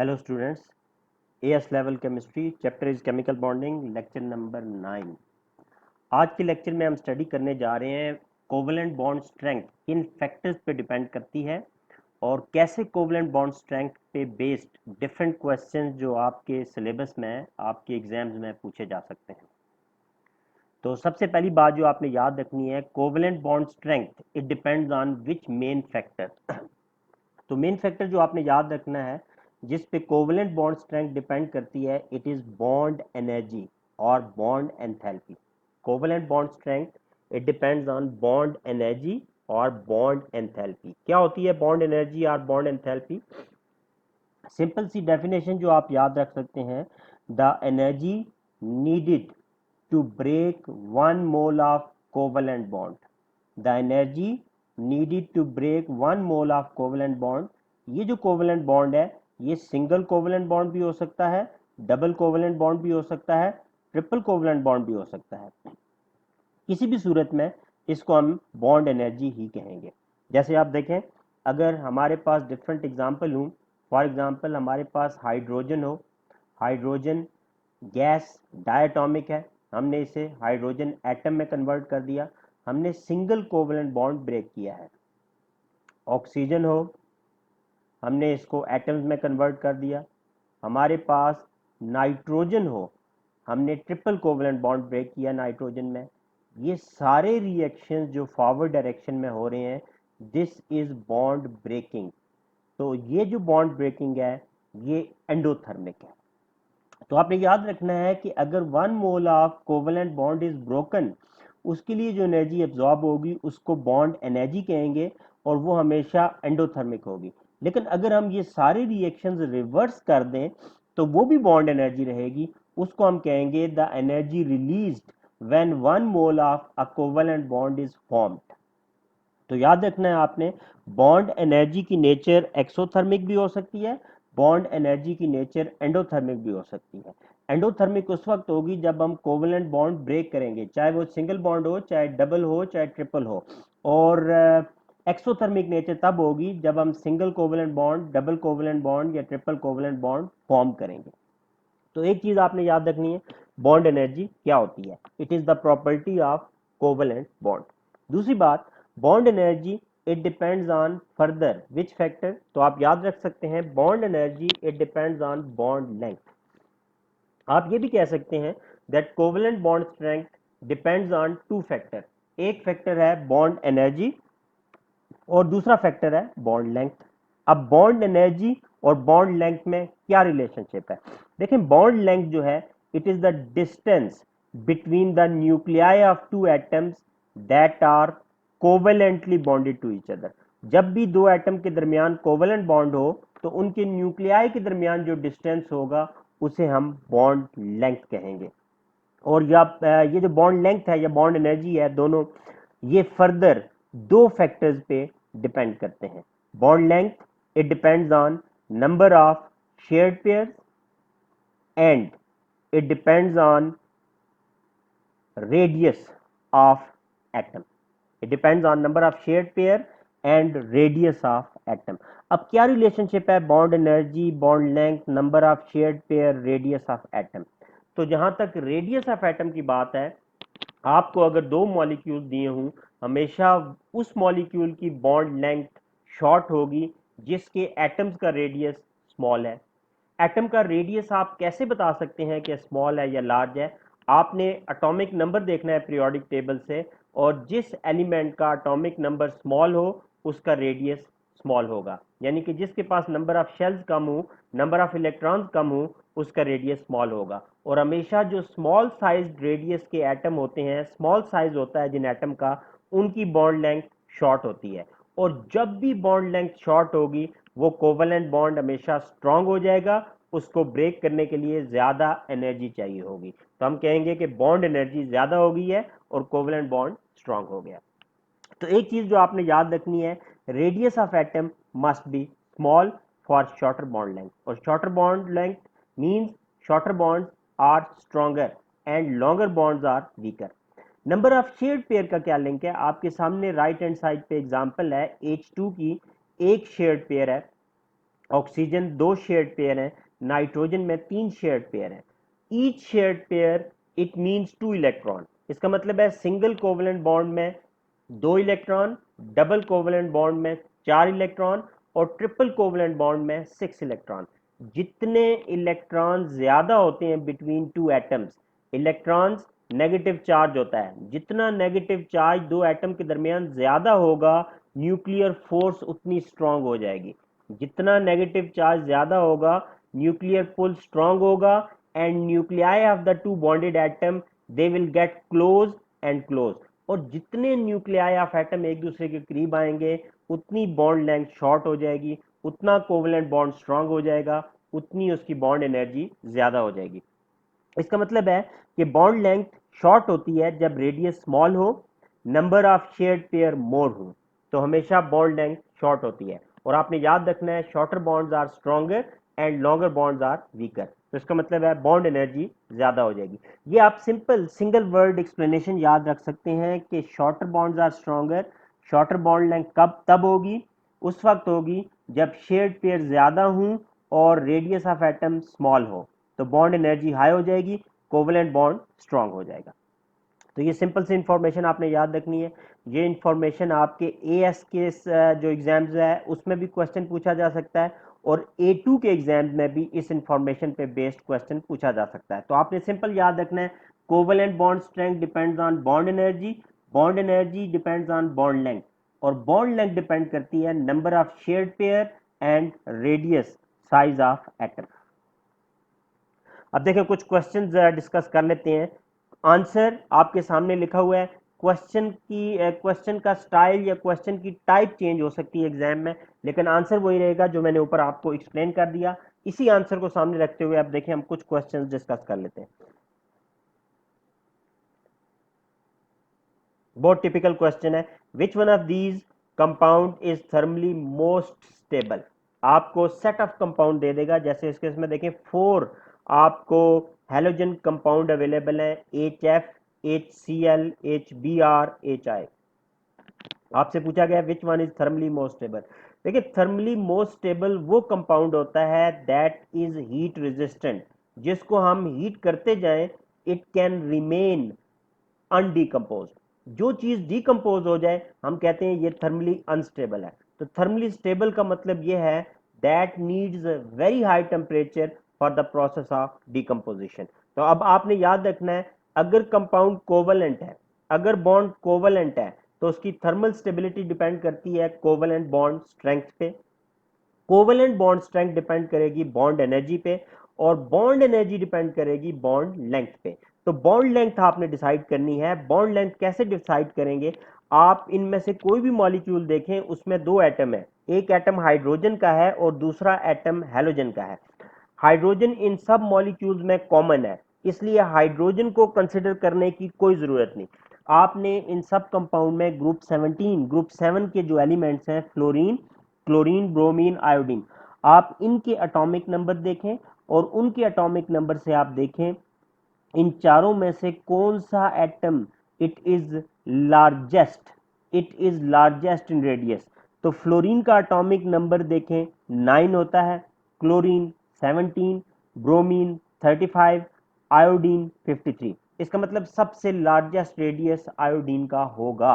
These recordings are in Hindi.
Hello students, as level chemistry chapter is chemical bonding, lecture number 9। आज के लेक्चर में हम स्टडी करने जा रहे हैं कोवलेंट बॉन्ड स्ट्रेंथ किन फैक्टर्स पे डिपेंड करती है और कैसे कोवलेंट बॉन्ड स्ट्रेंथ पे बेस्ड डिफरेंट क्वेश्चंस जो आपके सिलेबस में आपके एग्जाम्स में पूछे जा सकते हैं। तो सबसे पहली बात जो आपने याद रखनी है, covalent bond strength it depends on which main factor. तो मेन फैक्टर जो आपने याद रखना है जिस पे कोवलेंट बॉन्ड स्ट्रेंथ डिपेंड करती है, इट इज बॉन्ड एनर्जी और bond enthalpy. Covalent bond strength it depends on bond energy और बॉन्ड एंथैल्पी। क्या होती है बॉन्ड एनर्जी और बॉन्ड एंथैल्पी? सिंपल सी डेफिनेशन जो आप याद रख सकते हैं, the energy needed to break 1 mole of covalent bond. The energy needed to break 1 mole of covalent bond. ये जो कोवलेंट बॉन्ड है ये सिंगल कोवलेंट बॉन्ड भी हो सकता है, डबल कोवलेंट बॉन्ड भी हो सकता है, ट्रिपल कोवलेंट बॉन्ड भी हो सकता है। किसी भी सूरत में इसको हम बॉन्ड एनर्जी ही कहेंगे। जैसे आप देखें, अगर हमारे पास डिफरेंट एग्जांपल लूँ, फॉर एग्जांपल हमारे पास हाइड्रोजन हो, हाइड्रोजन गैस डायटोमिक है, हमने इसे हाइड्रोजन एटम में कन्वर्ट कर दिया, हमने सिंगल कोवलेंट बॉन्ड ब्रेक किया है। ऑक्सीजन हो, हमने इसको एटम्स में कन्वर्ट कर दिया। हमारे पास नाइट्रोजन हो, हमने ट्रिपल कोवलेंट बॉन्ड ब्रेक किया नाइट्रोजन में। ये सारे रिएक्शंस जो फॉरवर्ड डायरेक्शन में हो रहे हैं, दिस इज बॉन्ड ब्रेकिंग। तो ये जो बॉन्ड ब्रेकिंग है ये एंडोथर्मिक है। तो आपने याद रखना है कि अगर 1 mole of covalent bond is broken, उसके लिए जो एनर्जी एब्जॉर्ब होगी उसको बॉन्ड एनर्जी कहेंगे और वो हमेशा एंडोथर्मिक होगी। लेकिन अगर हम ये सारे रिएक्शंस रिवर्स कर दें तो वो भी बॉन्ड एनर्जी रहेगी, उसको हम कहेंगे the energy released when 1 mole of a covalent bond is formed. तो याद रखना है आपने, बॉन्ड एनर्जी की नेचर एक्सोथर्मिक भी हो सकती है, बॉन्ड एनर्जी की नेचर एंडोथर्मिक भी हो सकती है। एंडोथर्मिक उस वक्त होगी जब हम कोवलेंट बॉन्ड ब्रेक करेंगे, चाहे वो सिंगल बॉन्ड हो, चाहे डबल हो, चाहे ट्रिपल हो। और एक्सोथर्मिक नेचर तब होगी जब हम single covalent bond, double covalent bond या ट्रिपल कोवलेंट बॉन्ड फॉर्म करेंगे। तो एक चीज आपने याद रखनी है, बॉन्ड एनर्जी क्या होती है, it is the property of covalent bond. दूसरी बात, bond energy it depends on further which factor. तो आप याद रख सकते हैं bond energy it depends on bond length. आप ये भी कह सकते हैं that covalent bond strength depends on 2 factor. एक फैक्टर है बॉन्ड एनर्जी और दूसरा फैक्टर है बॉन्ड लेंथ। अब बॉन्ड एनर्जी और बॉन्ड लेंथ में क्या रिलेशनशिप है? देखें, बॉन्ड लेंथ जो है it is the distance between the nuclei of 2 atoms that are covalently bonded to each other. जब भी 2 एटम के दरमियान कोवेलेंट बॉन्ड हो तो उनके न्यूक्लियाई के दरमियान जो डिस्टेंस होगा उसे हम बॉन्ड लेंथ कहेंगे। और ये जो बॉन्ड लेंथ है या बॉन्ड एनर्जी है, दोनों ये फर्दर 2 फैक्टर्स पे डिपेंड करते हैं। Bond length it depends on number of shared pairs and it depends on radius of atom. It depends on number of shared pair and radius of atom. अब क्या रिलेशनशिप है bond energy, bond length, number of shared pair, radius of atom? तो जहां तक रेडियस ऑफ एटम की बात है, आपको अगर 2 मॉलिक्यूल दिए हों, हमेशा उस मॉलिक्यूल की बॉन्ड लेंथ शॉर्ट होगी जिसके एटम्स का रेडियस स्मॉल है। एटम का रेडियस आप कैसे बता सकते हैं कि स्मॉल है या लार्ज है? आपने एटॉमिक नंबर देखना है पीरियोडिक टेबल से, और जिस एलिमेंट का एटॉमिक नंबर स्मॉल हो उसका रेडियस स्मॉल होगा। यानी कि जिसके पास नंबर ऑफ शेल्स कम हो, नंबर ऑफ इलेक्ट्रॉन्स कम हो, उसका रेडियस स्मॉल होगा। और हमेशा जो स्मॉल साइज रेडियस के एटम होते हैं, स्मॉल साइज होता है जिन एटम का, उनकी बॉन्ड लेंथ शॉर्ट होती है। और जब भी बॉन्ड लेंथ शॉर्ट होगी वो कोवलेंट बॉन्ड हमेशा स्ट्रांग हो जाएगा, उसको ब्रेक करने के लिए ज्यादा एनर्जी चाहिए होगी। तो हम कहेंगे कि बॉन्ड एनर्जी ज्यादा हो गई है और कोवलेंट बॉन्ड स्ट्रांग हो गया। तो एक चीज जो आपने याद रखनी है, radius of atom must be small for shorter bond length, और shorter bond length means shorter bonds are stronger and longer bonds are weaker. Number of shared pair का क्या लिंक है? आपके सामने राइट हैंड साइड पे एग्जांपल है H2 की, एक शेयर्ड पेयर है ऑक्सीजन 2 शेयर्ड पेयर हैं, नाइट्रोजन में 3 शेयर्ड पेयर हैं। Each shared pair it means 2 electron. इसका मतलब है सिंगल कोवलेंट बॉन्ड में 2 इलेक्ट्रॉन, डबल कोवलेंट बॉन्ड में 4 इलेक्ट्रॉन और ट्रिपल कोवलेंट बॉन्ड में 6 इलेक्ट्रॉन। जितने इलेक्ट्रॉन ज्यादा होते हैं between two atoms, electrons negative charge होता है, जितना नेगेटिव चार्ज दो एटम के दरमियान ज्यादा होगा न्यूक्लियर फोर्स उतनी स्ट्रांग हो जाएगी। जितना नेगेटिव चार्ज ज्यादा होगा न्यूक्लियर पुल स्ट्रांग होगा and nuclei of the two bonded atom they will get close and close. और जितने न्यूक्लियाई ऑफ एटम एक दूसरे के करीब आएंगे उतनी बॉन्ड लेंथ शॉर्ट हो जाएगी, उतना कोवलेंट बॉन्ड स्ट्रांग हो जाएगा, उतनी उसकी बॉन्ड एनर्जी ज्यादा हो जाएगी। इसका मतलब है कि बॉन्ड लेंथ शॉर्ट होती है जब रेडियस स्मॉल हो, नंबर ऑफ शेयर्ड पेयर मोर हो, तो हमेशा बॉन्ड लेंथ शॉर्ट होती है। और आपने याद रखना है shorter bonds are stronger and longer bonds are weaker. तो इसका मतलब है बॉन्ड एनर्जी ज्यादा हो जाएगी। ये आप सिंपल सिंगल वर्ड एक्सप्लेनेशन याद रख सकते हैं कि shorter bonds are stronger, shorter bond length कब तब होगी, उस वक्त होगी जब शेयर्ड पेयर ज्यादा हूं और रेडियस ऑफ एटम स्मॉल हो, तो बॉन्ड एनर्जी हाई हो जाएगी, कोवलेंट बॉन्ड स्ट्रांग हो जाएगा। तो ये सिंपल सी इंफॉर्मेशन आपने याद रखनी है। ये इंफॉर्मेशन आपके एएस के जो एग्जाम्स है उसमें भी क्वेश्चन पूछा जा सकता है और ए2 के एग्जाम में भी इस इंफॉर्मेशन पे बेस्ड क्वेश्चन पूछा जा सकता है। तो आपने सिंपल याद रखना है covalent bond strength depends on bond energy depends on bond length, और बॉन्ड लेंथ डिपेंड करती है number of shared pair and radius size of atom. अब देखिए कुछ क्वेश्चन डिस्कस कर लेते हैं। आंसर आपके सामने लिखा हुआ है। क्वेश्चन का स्टाइल या क्वेश्चन की टाइप चेंज हो सकती है एग्जाम में, लेकिन आंसर वही रहेगा जो मैंने ऊपर आपको एक्सप्लेन कर दिया। इसी आंसर को सामने रखते हुए अब देखिए हम कुछ क्वेश्चंस डिस्कस कर लेते हैं। बहुत टिपिकल क्वेश्चन है, which one of these compound is thermally most stable. आपको सेट ऑफ कंपाउंड दे देगा, जैसे इसके इसमें देखें 4 आपको हेलोजन कंपाउंड अवेलेबल है, HF, HCl, HBr, HI। आपसे पूछा गया which one is thermally most stable. देखिए थर्मली मोस्ट स्टेबल वो कंपाउंड होता है दैट इज हीट रेजिस्टेंट, जिसको हम हीट करते जाएं इट कैन रिमेन अनडिकम्पोज। जो चीज डिकम्पोज हो जाए हम कहते हैं ये थर्मली अनस्टेबल है। तो थर्मली स्टेबल का मतलब ये है that needs very high temperature for the process of decomposition. तो अब आपने याद रखना है अगर कंपाउंड कोवलेंट है, अगर बॉन्ड कोवलेंट है तो उसकी थर्मल स्टेबिलिटी डिपेंड करती है कोवलेंट बॉन्ड स्ट्रेंथ पे, कोवलेंट बॉन्ड स्ट्रेंथ डिपेंड करेगी बॉन्ड एनर्जी पे, और बॉन्ड एनर्जी डिपेंड करेगी बॉन्ड लेंथ पे। तो बॉन्ड लेंथ आपने डिसाइड करनी है। बॉन्ड लेंथ कैसे डिसाइड करेंगे, आप इनमें से कोई भी मॉलिक्यूल देखें उसमें 2 एटम है, एक एटम हाइड्रोजन का है और दूसरा एटम हेलोजन का है। हाइड्रोजन इन सब मॉलिक्यूल्स में कॉमन है, इसलिए हाइड्रोजन को कंसिडर करने की कोई जरूरत नहीं। आपने इन सब कंपाउंड में ग्रुप 7 के जो एलिमेंट्स हैं फ्लोरीन, क्लोरीन, ब्रोमीन, आयोडीन, आप इनके एटॉमिक नंबर देखें और उनके एटॉमिक नंबर से आप देखें इन चारों में से कौन सा atom it is largest, it is largest in radius. तो फ्लोरीन का एटॉमिक नंबर देखें 9 होता है, क्लोरीन 17, ब्रोमीन 35, आयोडीन 53। इसका मतलब सबसे लार्जेस्ट रेडियस आयोडीन का होगा।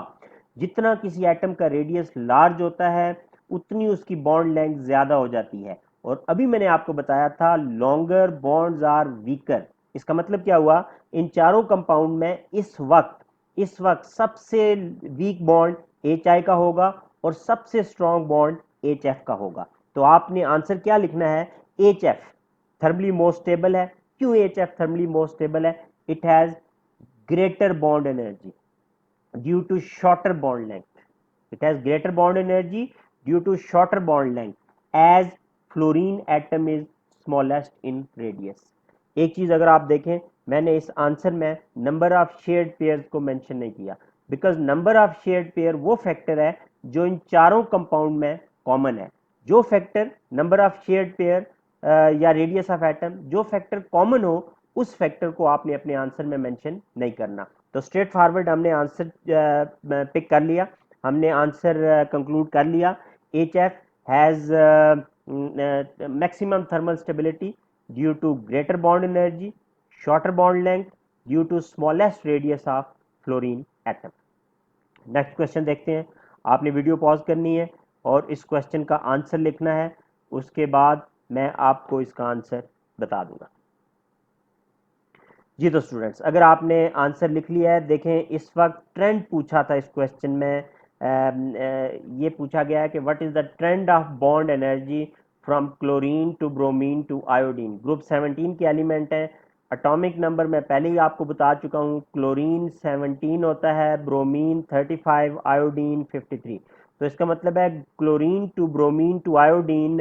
जितना किसी एटम का रेडियस लार्ज होता है उतनी उसकी बॉन्ड लेंथ ज्यादा हो जाती है। और अभी मैंने आपको बताया था लॉन्गर बॉन्ड्स आर वीकर। इसका मतलब क्या हुआ, इन चारों कंपाउंड में इस वक्त सबसे वीक बॉन्ड HI का होगा और सबसे स्ट्रॉन्ग बॉन्ड HF का होगा। तो आपने आंसर क्या लिखना है, HF थर्मली मोस्ट स्टेबल है। क्यों HF थर्मली मोस्ट स्टेबल है, it has greater bond energy due to shorter bond length. It has greater bond energy due to shorter bond length as fluorine atom is smallest in radius. एक चीज अगर आप देखें मैंने इस आंसर में नंबर ऑफ शेयर्ड पेयर्स को मेंशन नहीं किया, because number of shared pair वो फैक्टर है जो इन चारों कंपाउंड में कॉमन है। जो factor number of shared pair या रेडियस ऑफ एटम जो फैक्टर कॉमन हो उस फैक्टर को आपने अपने आंसर में मेंशन नहीं करना। तो स्ट्रेट फॉरवर्ड हमने आंसर पिक कर लिया, हमने आंसर कंक्लूड कर लिया। HF has maximum thermal stability due to greater bond energy, shorter bond length due to smallest radius of fluorine atom. Next question देखते हैं. आपने वीडियो पॉज करनी है और इस क्वेश्चन का आंसर लिखना है, उसके बाद मैं आपको इसका आंसर बता दूंगा. जी तो स्टूडेंट्स, अगर आपने आंसर लिख लिया है, देखें इस वक्त ट्रेंड पूछा था इस क्वेश्चन में. ये पूछा गया है कि what is the trend of bond energy from chlorine to bromine to iodine. Group 17 के एलिमेंट है. एटॉमिक नंबर मैं पहले ही आपको बता चुका हूँ, क्लोरीन 17 होता है, ब्रोमीन 35, आयोडीन 53. तो इसका मतलब है chlorine to bromine to iodine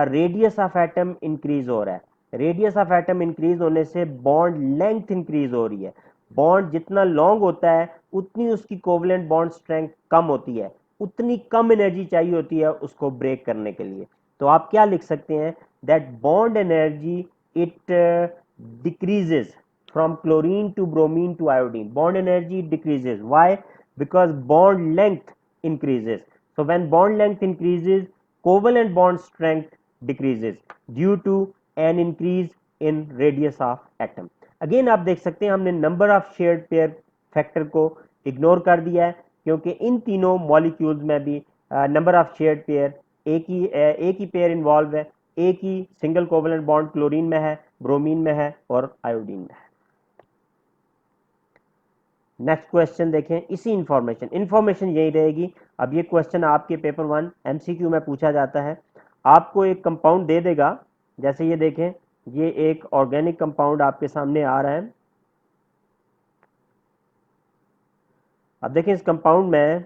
radius of atom increase हो रहा है. रेडियस ऑफ एटम इंक्रीज होने से बॉन्ड लेंथ इंक्रीज हो रही है. बॉन्ड जितना लॉन्ग होता है उतनी उसकी कोवलेंट बॉन्ड स्ट्रेंथ कम होती है, उतनी कम एनर्जी चाहिए होती है उसको ब्रेक करने के लिए. तो आप क्या लिख सकते हैं, that bond energy it decreases from chlorine to bromine to iodine. Bond energy decreases. Why? Because bond length increases. So when bond length increases, covalent bond strength decreases due to an increase in radius of atom. Again आप देख सकते हैं हमने number of shared pair factor को इग्नोर कर दिया है, क्योंकि इन तीनों मॉलिक्यूल्स में भी नंबर ऑफ शेयर्ड पेयर एक ही पेयर इन्वॉल्व है. एक ही सिंगल कोवलेंट बॉन्ड क्लोरीन में है, ब्रोमीन में है और आयोडीन में है. नेक्स्ट क्वेश्चन देखें. इसी इंफॉर्मेशन यही रहेगी. अब ये क्वेश्चन आपके पेपर 1 एमसीक्यू में पूछा जाता है. आपको एक कंपाउंड दे देगा, जैसे ये देखें, ये एक ऑर्गेनिक कंपाउंड आपके सामने आ रहा है. अब देखें इस कंपाउंड में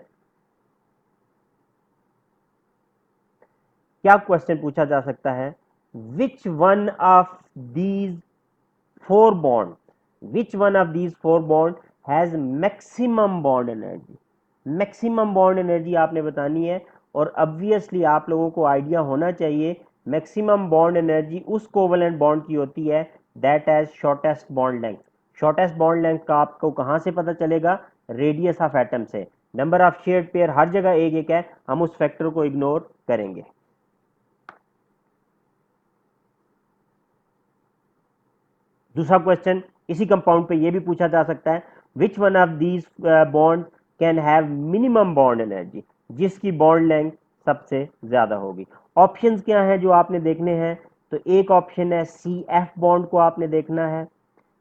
क्या क्वेश्चन पूछा जा सकता है, which one of these four bond which one of these four bond has maximum bond energy. Maximum bond energy आपने बतानी है, और ऑब्वियसली आप लोगों को आइडिया होना चाहिए मैक्सिमम बॉन्ड एनर्जी उस कोवलेंट बॉन्ड की होती है that has shortest bond length. Shortest bond length का आपको कहां से पता चलेगा, रेडियस ऑफ एटम से. नंबर ऑफ शेयर्ड पेयर हर जगह एक एक है, हम उस फैक्टर को इग्नोर करेंगे. दूसरा क्वेश्चन इसी कंपाउंड पे ये भी पूछा जा सकता है, which one of these bond can have minimum bond energy, जिसकी बॉन्ड लेंथ सबसे ज्यादा होगी. ऑप्शंस क्या हैं जो आपने देखने हैं, तो एक ऑप्शन है सी एफ बॉन्ड को आपने देखना है,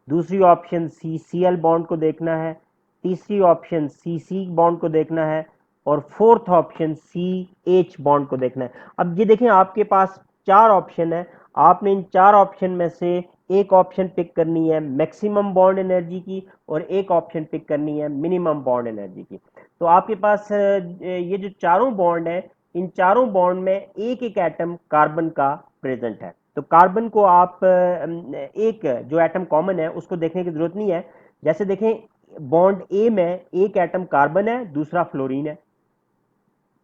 दूसरी option C C L bond को देखना है, तीसरी ऑप्शन सी सी बॉन्ड को देखना है, और fourth option C H bond को देखना है. अब ये देखें आपके पास चार ऑप्शन है, आपने इन चार ऑप्शन में से एक ऑप्शन पिक करनी है मैक्सिमम बॉन्ड एनर्जी की, और एक ऑप्शन पिक करनी है मिनिमम बॉन्ड एनर्जी की. तो आपके पास ये जो चारों बॉन्ड है, इन चारों बॉन्ड में एक एक एटम कार्बन का प्रेजेंट है. तो कार्बन को आप एक जो एटम कॉमन है उसको देखने की जरूरत नहीं है. जैसे देखें बॉन्ड ए में एक एटम कार्बन है, दूसरा फ्लोरीन है.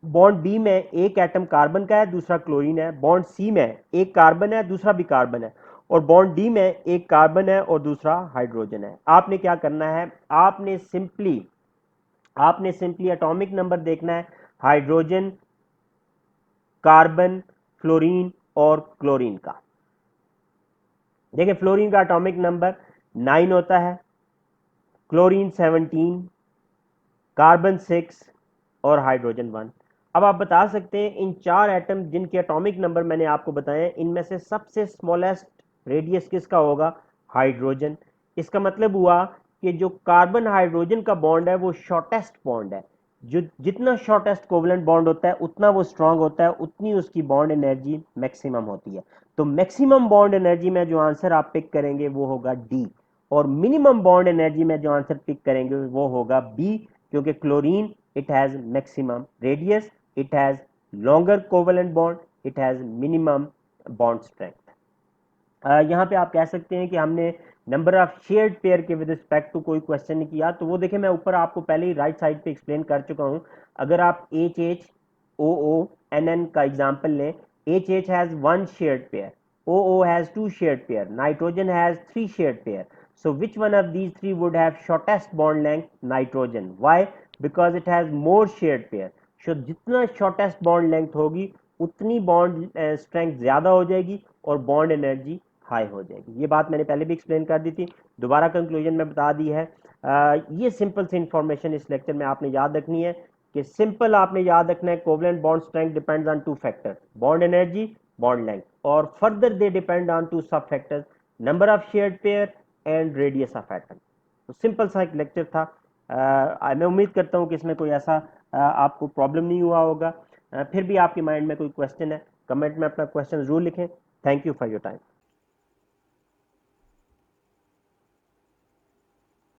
बॉन्ड बी में एक एटम कार्बन का है, दूसरा क्लोरीन है. बॉन्ड सी में एक कार्बन है, दूसरा भी कार्बन है. और बॉन्ड डी में एक कार्बन है और दूसरा हाइड्रोजन है. आपने क्या करना है, आपने सिंपली एटॉमिक नंबर देखना है हाइड्रोजन, कार्बन, फ्लोरीन और क्लोरीन का. देखिए फ्लोरीन का एटॉमिक नंबर 9 होता है, क्लोरीन 17, कार्बन 6 और हाइड्रोजन 1. अब आप बता सकते हैं इन चार एटम जिनके एटॉमिक नंबर मैंने आपको बताए, इनमें से सबसे स्मॉलेस्ट रेडियस किसका होगा, हाइड्रोजन. इसका मतलब हुआ कि जो कार्बन हाइड्रोजन का बॉन्ड है वो शॉर्टेस्ट बॉन्ड है. जो जितना शॉर्टेस्ट कोवलेंट बॉन्ड होता है उतना वो स्ट्रांग होता है, उतनी उसकी बॉन्ड एनर्जी मैक्सिमम होती है. तो मैक्सिमम बॉन्ड एनर्जी में जो आंसर आप पिक करेंगे वो होगा डी, और मिनिमम बॉन्ड एनर्जी में जो आंसर पिक करेंगे वो होगा बी, क्योंकि chlorine it has maximum radius, it has longer covalent bond, it has minimum bond strength. यहाँ पे आप कह सकते हैं कि हमने नंबर ऑफ शेयर्ड पेयर के विद रिस्पेक्ट टू कोई क्वेश्चन नहीं किया, तो वो देखें मैं ऊपर आपको पहले ही राइट साइड पे एक्सप्लेन कर चुका हूँ. अगर आप H H O O N N का एग्जाम्पल लें, H H has one shared pair, O O has two shared pair, nitrogen has three shared pair. So which one of these three would have shortest bond length? Nitrogen. Why? Because it has more shared pair. So जितना shortest bond length होगी उतनी बॉन्ड स्ट्रेंथ ज़्यादा हो जाएगी और बॉन्ड एनर्जी हाई हो जाएगी। ये बात मैंने पहले भी एक्सप्लेन कर दी थी, दोबारा कंक्लूजन में बता दी है। ये सिंपल सी इंफॉर्मेशन इस लेक्चर में आपने याद रखनी है कि सिंपल आपने याद रखना है covalent bond strength depends on two factors, bond energy, bond length, और further they depend on two sub factors, number of shared pair and radius of atom. तो सिंपल सा एक लेक्चर था। मैं उम्मीद करता हूँ कि इसमें कोई ऐसा आपको प्रॉब्लम नहीं हुआ होगा। फिर भी आपके माइंड में कोई क्वेश्चन है, कमेंट में अपना क्वेश्चन जरूर लिखें। Thank you for your time.